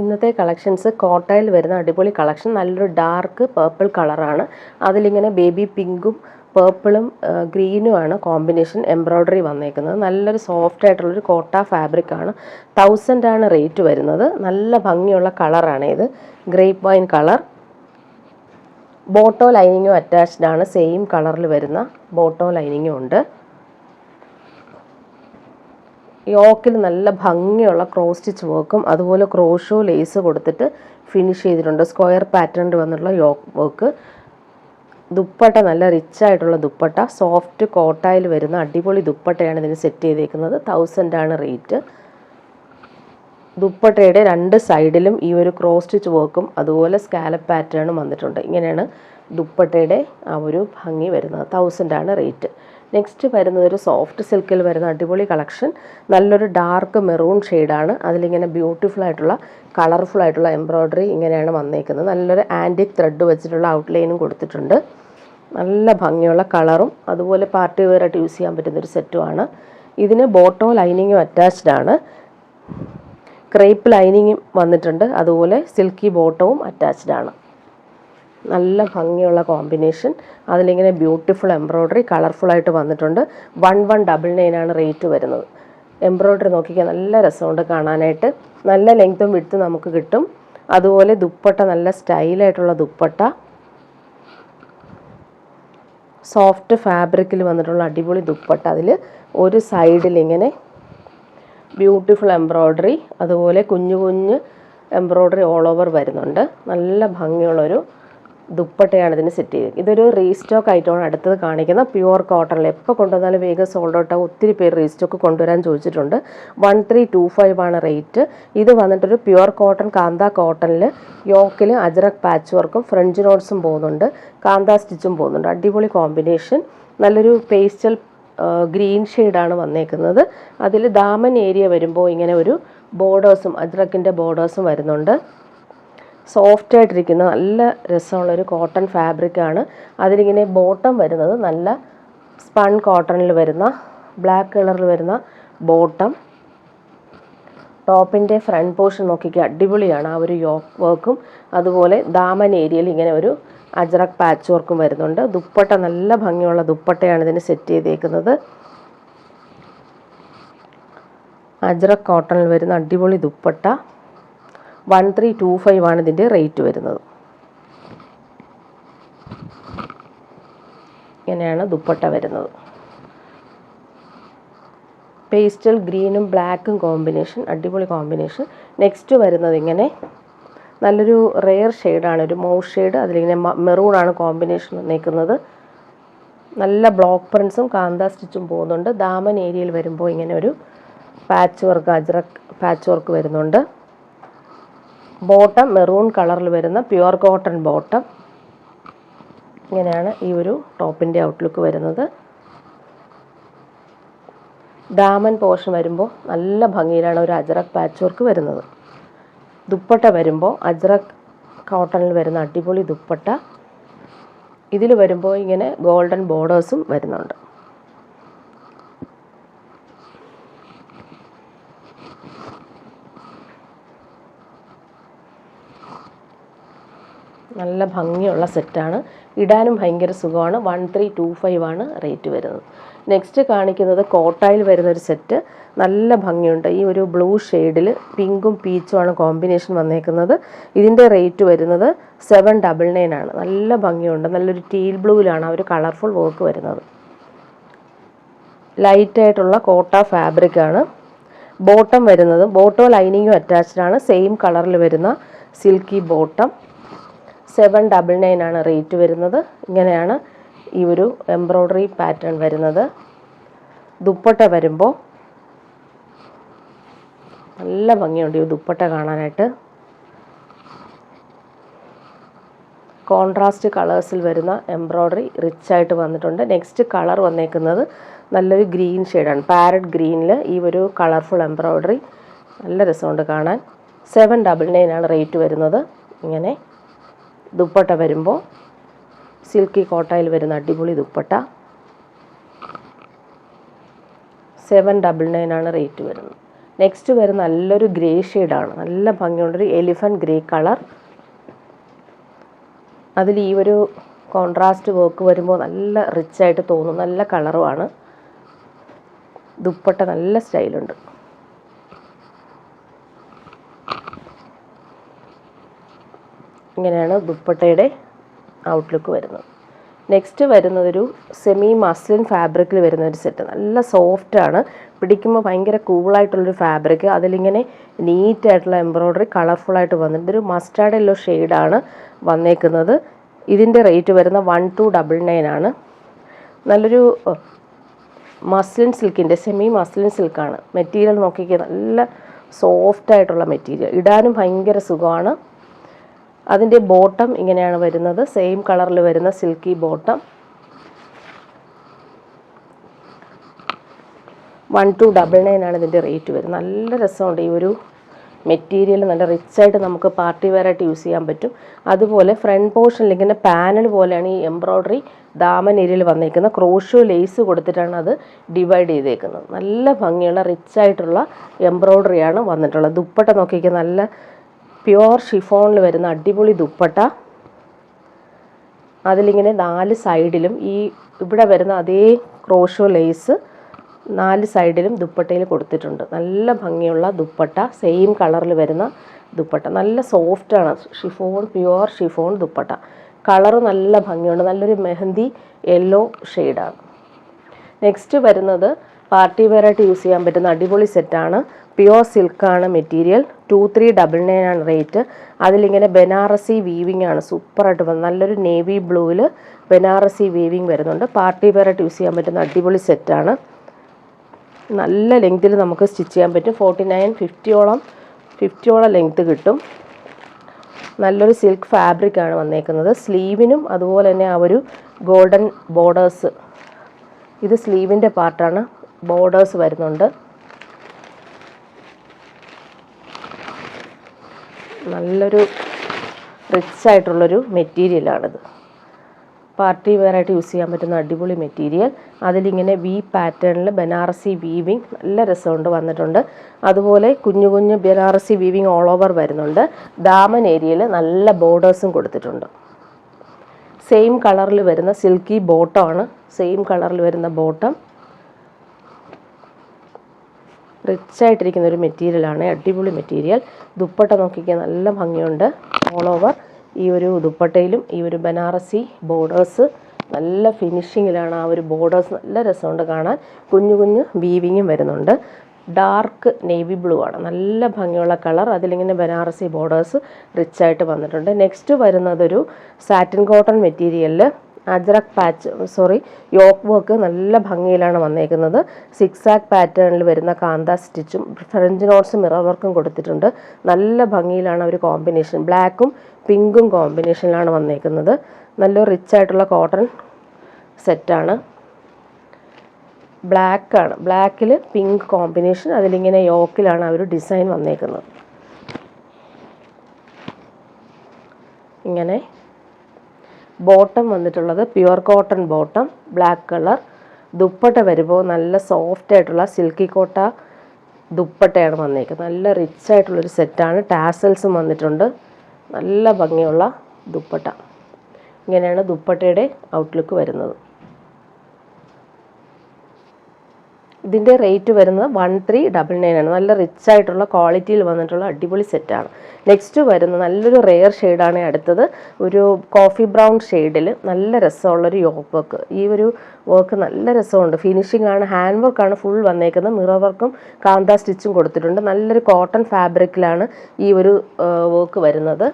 ഇന്നത്തെ കളക്ഷൻസ് കോട്ടയിൽ വരുന്ന അടിപൊളി കളക്ഷൻ. നല്ലൊരു ഡാർക്ക് പേർപ്പിൾ കളറാണ്. അതിലിങ്ങനെ ബേബി പിങ്കും പേർപ്പിളും ഗ്രീനുമാണ് കോമ്പിനേഷൻ എംബ്രോയ്ഡറി വന്നേക്കുന്നത്. നല്ലൊരു സോഫ്റ്റ് ആയിട്ടുള്ളൊരു കോട്ട ഫാബ്രിക് ആണ്. 1000 ആണ് റേറ്റ് വരുന്നത്. നല്ല ഭംഗിയുള്ള കളറാണ് ഇത്, ഗ്രേപ്പ് വൈൻ കളർ. ബോട്ടോ ലൈനിങ്ങും അറ്റാച്ച്ഡ് ആണ്. സെയിം കളറിൽ വരുന്ന ബോട്ടോ ലൈനിങ്ങും ഉണ്ട്. യോക്കിൽ നല്ല ഭംഗിയുള്ള ക്രോസ് സ്റ്റിച്ച് വർക്കും അതുപോലെ ക്രോഷോ ലേസ് കൊടുത്തിട്ട് ഫിനിഷ് ചെയ്തിട്ടുണ്ട്. സ്ക്വയർ പാറ്റേണിൽ വന്നിട്ടുള്ള യോക്ക് വർക്ക്. ദുപ്പട്ട നല്ല റിച്ച് ആയിട്ടുള്ള ദുപ്പട്ട, സോഫ്റ്റ് കോട്ടായിൽ വരുന്ന അടിപൊളി ദുപ്പട്ടയാണ് ഇതിന് സെറ്റ് ചെയ്തേക്കുന്നത്. 1000 ആണ് റേറ്റ്. ദുപ്പട്ടയുടെ 2 സൈഡിലും ഈ ഒരു ക്രോസ് സ്റ്റിച്ച് വർക്കും അതുപോലെ സ്കാലപ്പ് പാറ്റേണും വന്നിട്ടുണ്ട്. ഇങ്ങനെയാണ് ദുപ്പട്ടയുടെ ആ ഒരു ഭംഗി വരുന്നത്. 1000 ആണ് റേറ്റ്. നെക്സ്റ്റ് വരുന്നത് ഒരു സോഫ്റ്റ് സിൽക്കിൽ വരുന്ന അടിപൊളി കളക്ഷൻ. നല്ലൊരു ഡാർക്ക് മെറൂൺ ഷെയ്ഡാണ്. അതിലിങ്ങനെ ബ്യൂട്ടിഫുൾ ആയിട്ടുള്ള കളർഫുൾ ആയിട്ടുള്ള എംബ്രോയ്ഡറി ഇങ്ങനെയാണ് വന്നേക്കുന്നത്. നല്ലൊരു ആൻറ്റിക് ത്രെഡ് വെച്ചിട്ടുള്ള ഔട്ട്ലൈനും കൊടുത്തിട്ടുണ്ട്. നല്ല ഭംഗിയുള്ള കളറും അതുപോലെ പാർട്ടി വെയർ ആയിട്ട് യൂസ് ചെയ്യാൻ പറ്റുന്നൊരു സെറ്റുമാണ്. ഇതിന് ബോട്ടോ ലൈനിങ്ങും അറ്റാച്ച്ഡ് ആണ്. ക്രേപ്പ് ലൈനിങ്ങും വന്നിട്ടുണ്ട്. അതുപോലെ സിൽക്കി ബോട്ടവും അറ്റാച്ച്ഡ് ആണ്. നല്ല ഭംഗിയുള്ള കോമ്പിനേഷൻ. അതിലിങ്ങനെ ബ്യൂട്ടിഫുൾ എംബ്രോയ്ഡറി കളർഫുള്ളായിട്ട് വന്നിട്ടുണ്ട്. 1199 ആണ് റേറ്റ് വരുന്നത്. എംബ്രോയ്ഡറി നോക്കിക്കാൻ നല്ല രസമുണ്ട് കാണാനായിട്ട്. നല്ല ലെങ്ത്തും വിഡ്ത്തും നമുക്ക് കിട്ടും. അതുപോലെ ദുപ്പട്ട നല്ല സ്റ്റൈലായിട്ടുള്ള ദുപ്പട്ട, സോഫ്റ്റ് ഫാബ്രിക്കിൽ വന്നിട്ടുള്ള അടിപൊളി ദുപ്പട്ട. അതിൽ ഒരു സൈഡിൽ ഇങ്ങനെ ബ്യൂട്ടിഫുൾ എംബ്രോയ്ഡറി, അതുപോലെ കുഞ്ഞു കുഞ്ഞ് എംബ്രോയ്ഡറി ഓൾ ഓവർ വരുന്നുണ്ട്. നല്ല ഭംഗിയുള്ളൊരു ദുപ്പട്ടയാണ് ഇതിന് സെറ്റ് ചെയ്തത്. ഇതൊരു റീസ്റ്റോക്ക് ഐറ്റമാണ് അടുത്തത് കാണിക്കുന്നത്. പ്യുവർ കോട്ടണിൽ എപ്പോൾ കൊണ്ടുവന്നാലും വേഗം സോൾഡ് ഔട്ട് ആവും. ഒത്തിരി പേര് റീസ്റ്റോക്ക് കൊണ്ടുവരാൻ ചോദിച്ചിട്ടുണ്ട്. 1325 ആണ് റേറ്റ്. ഇത് വന്നിട്ടൊരു പ്യുവർ കോട്ടൺ കാന്ത കോട്ടണിൽ യോക്കിൽ അജ്രക് പാച്ച് വർക്കും ഫ്രഞ്ച് നോട്ട്സും പോകുന്നുണ്ട്, കാന്ത സ്റ്റിച്ചും പോകുന്നുണ്ട്. അടിപൊളി കോമ്പിനേഷൻ. നല്ലൊരു പേസ്റ്റൽ ഗ്രീൻ ഷെയ്ഡാണ് വന്നേക്കുന്നത്. അതിൽ ദാമൻ ഏരിയ വരുമ്പോൾ ഇങ്ങനെ ഒരു ബോർഡേഴ്സും അജ്രക്കിൻ്റെ ബോർഡേഴ്സും വരുന്നുണ്ട്. സോഫ്റ്റ് ആയിട്ടിരിക്കുന്ന നല്ല രസമുള്ളൊരു കോട്ടൺ ഫാബ്രിക്കാണ്. അതിലിങ്ങനെ ബോട്ടം വരുന്നത് നല്ല സ്പൺ കോട്ടണിൽ വരുന്ന ബ്ലാക്ക് കളറിൽ വരുന്ന ബോട്ടം. ടോപ്പിൻ്റെ ഫ്രണ്ട് പോർഷൻ നോക്കിക്കുക, അടിപൊളിയാണ്. ആ ഒരു യോക്ക് വർക്കും അതുപോലെ ദാമൻ ഏരിയയിൽ ഇങ്ങനെ ഒരു അജ്രക് പാച്ച് വർക്കും വരുന്നുണ്ട്. ദുപ്പട്ട നല്ല ഭംഗിയുള്ള ദുപ്പട്ടയാണ് ഇതിന് സെറ്റ് ചെയ്തേക്കുന്നത്. അജ്രക് കോട്ടണിൽ വരുന്ന അടിപൊളി ദുപ്പട്ട. 1325 ആണ് ഇതിൻ്റെ റേറ്റ് വരുന്നത്. ഇങ്ങനെയാണ് ദുപ്പട്ട വരുന്നത്. പേസ്റ്റൽ ഗ്രീനും ബ്ലാക്കും കോമ്പിനേഷൻ, അടിപൊളി കോമ്പിനേഷൻ. നെക്സ്റ്റ് വരുന്നത് ഇങ്ങനെ നല്ലൊരു റെയർ ഷെയ്ഡാണ്, ഒരു മൗ ഷെയ്ഡ്. അതിലിങ്ങനെ മെറൂണാണ് കോമ്പിനേഷൻ വന്നേക്കുന്നത്. നല്ല ബ്ലോക്ക് പ്രിൻസും കാന്ത സ്റ്റിച്ചും പോകുന്നുണ്ട്. ദാമൻ ഏരിയയിൽ വരുമ്പോൾ ഇങ്ങനെ ഒരു patch work, ajrak patch work വരുന്നുണ്ട്. ബോട്ടം മെറൂൺ കളറിൽ വരുന്ന പ്യുവർ കോട്ടൺ ബോട്ടം. ഇങ്ങനെയാണ് ഈ ഒരു ടോപ്പിൻ്റെ ഔട്ട്ലുക്ക് വരുന്നത്. ദാമൻ പോർഷൻ വരുമ്പോൾ നല്ല ഭംഗിയിലാണ് ഒരു അജ്രക് പാച്ച് വർക്ക് വരുന്നത്. ദുപ്പട്ട വരുമ്പോൾ അജ്രക് കോട്ടണിൽ വരുന്ന അടിപൊളി ദുപ്പട്ട. ഇതിൽ വരുമ്പോൾ ഇങ്ങനെ ഗോൾഡൻ ബോർഡേഴ്സും വരുന്നുണ്ട്. നല്ല ഭംഗിയുള്ള സെറ്റാണ്. ഇടാനും ഭയങ്കര സുഖമാണ്. 1325 ആണ് റേറ്റ് വരുന്നത്. നെക്സ്റ്റ് കാണിക്കുന്നത് കോട്ടായിൽ വരുന്നൊരു സെറ്റ്. നല്ല ഭംഗിയുണ്ട്. ഈ ഒരു ബ്ലൂ ഷെയ്ഡിൽ പിങ്കും പീച്ചുമാണ് കോമ്പിനേഷൻ വന്നേക്കുന്നത്. ഇതിൻ്റെ റേറ്റ് വരുന്നത് 799 ആണ്. നല്ല ഭംഗിയുണ്ട്. നല്ലൊരു ടീൽ ബ്ലൂവിലാണ് ആ ഒരു കളർഫുൾ വർക്ക് വരുന്നത്. ലൈറ്റായിട്ടുള്ള കോട്ട ഫാബ്രിക്കാണ്. ബോട്ടം വരുന്നത് ബോട്ടോ ലൈനിങ്ങും അറ്റാച്ച്ഡ് ആണ്. സെയിം കളറിൽ വരുന്ന സിൽക്കി ബോട്ടം. 799 ആണ് റേറ്റ് വരുന്നത്. ഇങ്ങനെയാണ് ഈ ഒരു എംബ്രോയ്ഡറി പാറ്റേൺ വരുന്നത്. ദുപ്പട്ട വരുമ്പോൾ നല്ല ഭംഗിയുണ്ട് ഈ ദുപ്പട്ട കാണാനായിട്ട്. കോൺട്രാസ്റ്റ് കളേഴ്സിൽ വരുന്ന എംബ്രോയ്ഡറി റിച്ച് ആയിട്ട് വന്നിട്ടുണ്ട്. നെക്സ്റ്റ് കളർ വന്നേക്കുന്നത് നല്ലൊരു ഗ്രീൻ ഷെയ്ഡാണ്. പാരറ്റ് ഗ്രീനിൽ ഈ ഒരു കളർഫുൾ എംബ്രോയ്ഡറി നല്ല രസമുണ്ട് കാണാൻ. 799 ആണ് റേറ്റ് വരുന്നത്. ഇങ്ങനെ ദുപ്പട്ട വരുമ്പോൾ സിൽക്കി കോട്ടയിൽ വരുന്ന അടിപൊളി ദുപ്പട്ട. 799 ആണ് റേറ്റ് വരുന്നത്. നെക്സ്റ്റ് വരുന്ന നല്ലൊരു ഗ്രേ ഷെയ്ഡാണ്, നല്ല ഭംഗിയുള്ളൊരു എലിഫൻറ്റ് ഗ്രേ കളർ. അതിൽ ഈ ഒരു കോൺട്രാസ്റ്റ് വർക്ക് വരുമ്പോൾ നല്ല റിച്ചായിട്ട് തോന്നും, നല്ല കളറുമാണ്. ദുപ്പട്ട നല്ല സ്റ്റൈലുണ്ട്. ഇങ്ങനെയാണ് ദുപ്പട്ടയുടെ ഔട്ട്ലുക്ക് വരുന്നത്. നെക്സ്റ്റ് വരുന്നതൊരു സെമി മസ്ലിൻ ഫാബ്രിക്കിൽ വരുന്ന ഒരു സെറ്റ്. നല്ല സോഫ്റ്റാണ്, പിടിക്കുമ്പോൾ ഭയങ്കര കൂളായിട്ടുള്ളൊരു ഫാബ്രിക്. അതിലിങ്ങനെ നീറ്റായിട്ടുള്ള എംബ്രോയ്ഡറി കളർഫുള്ളായിട്ട് വന്നിട്ടുണ്ട്. ഒരു മസ്റ്റാർഡ് യെല്ലോ ഷെയ്ഡാണ് വന്നേക്കുന്നത്. ഇതിൻ്റെ റേറ്റ് വരുന്ന 1299 ആണ്. നല്ലൊരു മസ്ലിൻ സിൽക്കിൻ്റെ സെമി മസ്ലിൻ സിൽക്കാണ്. മെറ്റീരിയൽ നോക്കിക്കുക, നല്ല സോഫ്റ്റായിട്ടുള്ള മെറ്റീരിയൽ, ഇടാനും ഭയങ്കര സുഖമാണ്. അതിൻ്റെ ബോട്ടം ഇങ്ങനെയാണ് വരുന്നത്, സെയിം കളറിൽ വരുന്ന സിൽക്കി ബോട്ടം. 1299 ആണ് ഇതിൻ്റെ റേറ്റ് വരുന്നത്. നല്ല രസമുണ്ട് ഈ ഒരു മെറ്റീരിയൽ, നല്ല റിച്ചായിട്ട് നമുക്ക് പാർട്ടി വെയർ ആയിട്ട് യൂസ് ചെയ്യാൻ പറ്റും. അതുപോലെ ഫ്രണ്ട് പോർഷനിൽ ഇങ്ങനെ പാനൽ പോലെയാണ് ഈ എംബ്രോയ്ഡറി ദാമൻ ഏരിയയിൽ വന്നേക്കുന്നത്. ക്രോഷോ ലേസ് കൊടുത്തിട്ടാണ് അത് ഡിവൈഡ് ചെയ്തേക്കുന്നത്. നല്ല ഭംഗിയുള്ള റിച്ചായിട്ടുള്ള എംബ്രോയ്ഡറിയാണ് വന്നിട്ടുള്ളത്. ദുപ്പട്ട നോക്കിക്കുക, നല്ല പ്യുവർ ഷിഫോണിൽ വരുന്ന അടിപൊളി ദുപ്പട്ട. അതിലിങ്ങനെ 4 സൈഡിലും ഈ ഇവിടെ വരുന്ന അതേ ക്രോഷോ ലേസ് 4 സൈഡിലും ദുപ്പട്ടയിൽ കൊടുത്തിട്ടുണ്ട്. നല്ല ഭംഗിയുള്ള ദുപ്പട്ട, സെയിം കളറിൽ വരുന്ന ദുപ്പട്ട. നല്ല സോഫ്റ്റാണ്, chiffon, pure chiffon dupatta. Colour നല്ല ഭംഗിയുണ്ട്, നല്ലൊരു മെഹന്തി യെല്ലോ ഷെയ്ഡാണ്. നെക്സ്റ്റ് വരുന്നത് പാർട്ടി വെയർ ആയിട്ട് യൂസ് ചെയ്യാൻ പറ്റുന്ന അടിപൊളി സെറ്റാണ്. Pure സിൽക്കാണ് material. 2399 ആണ് റേറ്റ്. അതിലിങ്ങനെ ബനാറസി വീവിങ് ആണ് സൂപ്പറായിട്ട് വന്നത്. നല്ലൊരു നേവി ബ്ലൂവിൽ ബനാറസി വീവിങ് വരുന്നുണ്ട്. പാർട്ടി വെയർ ആയിട്ട് യൂസ് ചെയ്യാൻ പറ്റുന്ന അടിപൊളി സെറ്റാണ്. നല്ല ലെങ്ത്തിൽ നമുക്ക് സ്റ്റിച്ച് ചെയ്യാൻ പറ്റും. 50ഓളം ലെങ്ത്ത് കിട്ടും. നല്ലൊരു സിൽക്ക് ഫാബ്രിക്കാണ് വന്നേക്കുന്നത്. സ്ലീവിനും അതുപോലെ തന്നെ ആ ഒരു ഗോൾഡൻ ബോർഡേഴ്സ്, ഇത് സ്ലീവിൻ്റെ പാർട്ടാണ്, ബോർഡേഴ്സ് വരുന്നുണ്ട്. നല്ലൊരു റിച്ചായിട്ടുള്ളൊരു മെറ്റീരിയലാണിത്. പാർട്ടി വെയർ ആയിട്ട് യൂസ് ചെയ്യാൻ പറ്റുന്ന അടിപൊളി മെറ്റീരിയൽ. അതിലിങ്ങനെ വി പാറ്റേണിൽ ബനാറസി വീവിങ് നല്ല രസമുണ്ട് വന്നിട്ടുണ്ട്. അതുപോലെ കുഞ്ഞു കുഞ്ഞു ബനാറസി വീവിങ് ഓൾ ഓവർ വരുന്നുണ്ട്. ദാമൻ ഏരിയയിൽ നല്ല ബോർഡേഴ്സും കൊടുത്തിട്ടുണ്ട്. സെയിം കളറിൽ വരുന്ന സിൽക്കി ബോട്ടമാണ്, സെയിം കളറിൽ വരുന്ന ബോട്ടം. റിച്ചായിട്ടിരിക്കുന്ന ഒരു മെറ്റീരിയലാണ്, അടിപൊളി മെറ്റീരിയൽ. ദുപ്പട്ട നോക്കിക്കാൻ നല്ല ഭംഗിയുണ്ട്. ഓൾ ഓവർ ഈ ഒരു ദുപ്പട്ടയിലും ഈ ഒരു ബനാറസി ബോർഡേഴ്സ് നല്ല ഫിനിഷിങ്ങിലാണ്. ആ ഒരു ബോർഡേഴ്സ് നല്ല രസമുണ്ട് കാണാൻ. കുഞ്ഞു കുഞ്ഞു വീവിങ്ങും വരുന്നുണ്ട്. ഡാർക്ക് നേവി ബ്ലൂ ആണ്, നല്ല ഭംഗിയുള്ള കളർ. അതിലിങ്ങനെ ബനാറസി ബോർഡേഴ്സ് റിച്ചായിട്ട് വന്നിട്ടുണ്ട്. നെക്സ്റ്റ് വരുന്നതൊരു സാറ്റിൻ കോട്ടൺ മെറ്റീരിയലിൽ അജ്രക് യോക്ക് വർക്ക് നല്ല ഭംഗിയിലാണ് വന്നേക്കുന്നത്. സിക്സാക് പാറ്റേണിൽ വരുന്ന കാന്ത സ്റ്റിച്ചും ഫ്രഞ്ച് നോട്ട്സ് മിറർ വർക്കും കൊടുത്തിട്ടുണ്ട്. നല്ല ഭംഗിയിലാണ് ഒരു കോമ്പിനേഷൻ, ബ്ലാക്കും പിങ്കും കോമ്പിനേഷനിലാണ് വന്നേക്കുന്നത്. നല്ല റിച്ചായിട്ടുള്ള കോട്ടൺ സെറ്റാണ്. ബ്ലാക്കാണ്, ബ്ലാക്കിൽ പിങ്ക് കോമ്പിനേഷൻ. അതിലിങ്ങനെ യോക്കിലാണ് ആ ഒരു ഡിസൈൻ വന്നേക്കുന്നത്. ഇങ്ങനെ ബോട്ടം വന്നിട്ടുള്ളത് pure cotton bottom, black colour. Dupatta വരുമ്പോൾ നല്ല സോഫ്റ്റ് ആയിട്ടുള്ള സിൽക്കി കോട്ട ദുപ്പട്ടയാണ് വന്നേക്കുന്നത്. നല്ല റിച്ചായിട്ടുള്ളൊരു സെറ്റാണ്. ടാസൽസും വന്നിട്ടുണ്ട്. നല്ല ഭംഗിയുള്ള ദുപ്പട്ട. ഇങ്ങനെയാണ് ദുപ്പട്ടയുടെ ഔട്ട്ലുക്ക് വരുന്നത്. ഇതിൻ്റെ റേറ്റ് വരുന്നത് 1399 ആണ്. നല്ല റിച്ചായിട്ടുള്ള ക്വാളിറ്റിയിൽ വന്നിട്ടുള്ള അടിപൊളി സെറ്റാണ്. നെക്സ്റ്റ് വരുന്ന നല്ലൊരു റെയർ ഷെയ്ഡാണ് അടുത്തത്. ഒരു കോഫി ബ്രൗൺ ഷെയ്ഡിൽ നല്ല രസമുള്ളൊരു യോക്ക് വർക്ക്. ഈ ഒരു വർക്ക് നല്ല രസമുണ്ട്, ഫിനിഷിംഗ് ആണ്, ഹാൻഡ് വർക്കാണ് ഫുൾ വന്നേക്കുന്നത്. മിറർ വർക്കും കാന്ത സ്റ്റിച്ചും കൊടുത്തിട്ടുണ്ട്. നല്ലൊരു കോട്ടൺ ഫാബ്രിക്കിലാണ് ഈ ഒരു വർക്ക് വരുന്നത്.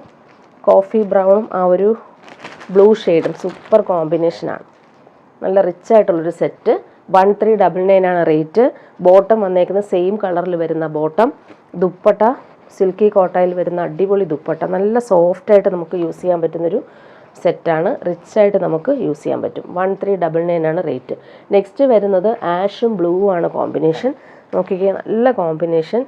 കോഫി ബ്രൗണും ആ ഒരു ബ്ലൂ ഷെയ്ഡും സൂപ്പർ കോമ്പിനേഷനാണ്. നല്ല റിച്ചായിട്ടുള്ളൊരു സെറ്റ്. 1399 ആണ് റേറ്റ്. ബോട്ടം വന്നേക്കുന്നത് സെയിം കളറിൽ വരുന്ന ബോട്ടം. ദുപ്പട്ട സിൽക്കി കോട്ടയിൽ വരുന്ന അടിപൊളി ദുപ്പട്ട. നല്ല സോഫ്റ്റായിട്ട് നമുക്ക് യൂസ് ചെയ്യാൻ പറ്റുന്നൊരു സെറ്റാണ്. റിച്ചായിട്ട് നമുക്ക് യൂസ് ചെയ്യാൻ പറ്റും. 1399 ആണ് റേറ്റ്. നെക്സ്റ്റ് വരുന്നത് ആഷും ബ്ലൂ ആണ് കോമ്പിനേഷൻ. നോക്കിക്കേ, നല്ല കോമ്പിനേഷൻ.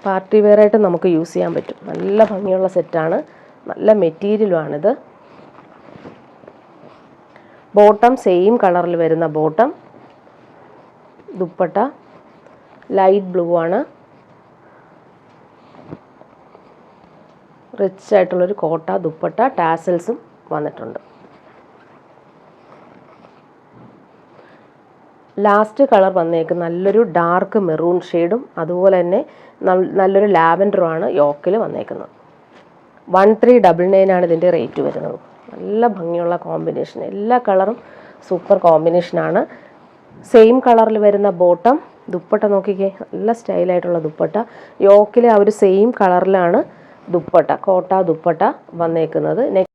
പാർട്ടി വെയർ ആയിട്ട് നമുക്ക് യൂസ് ചെയ്യാൻ പറ്റും. നല്ല ഭംഗിയുള്ള സെറ്റാണ്, നല്ല മെറ്റീരിയലുമാണിത്. ബോട്ടം സെയിം കളറിൽ വരുന്ന ബോട്ടം. ദുപ്പട്ട ലൈറ്റ് ബ്ലൂ ആണ്. റിച്ച് ആയിട്ടുള്ളൊരു കോട്ട ദുപ്പട്ട, ടാസൽസും വന്നിട്ടുണ്ട്. ലാസ്റ്റ് കളർ വന്നേക്കും നല്ലൊരു ഡാർക്ക് മെറൂൺ ഷെയ്ഡും അതുപോലെ തന്നെ നല്ലൊരു ലാവൻഡറുമാണ് യോക്കിൽ വന്നേക്കുന്നത്. 1399 ആണ് ഇതിൻ്റെ റേറ്റ് വരുന്നത്. നല്ല ഭംഗിയുള്ള കോമ്പിനേഷൻ, എല്ലാ കളറും സൂപ്പർ കോമ്പിനേഷനാണ്. സെയിം കളറിൽ വരുന്ന ബോട്ടം, ദുപ്പട്ട നോക്കിക്കേ, നല്ല സ്റ്റൈലായിട്ടുള്ള ദുപ്പട്ട. യോക്കിലെ ആ ഒരു സെയിം കളറിലാണ് ദുപ്പട്ട, കോട്ട ദുപ്പട്ട വന്നേക്കുന്നത്.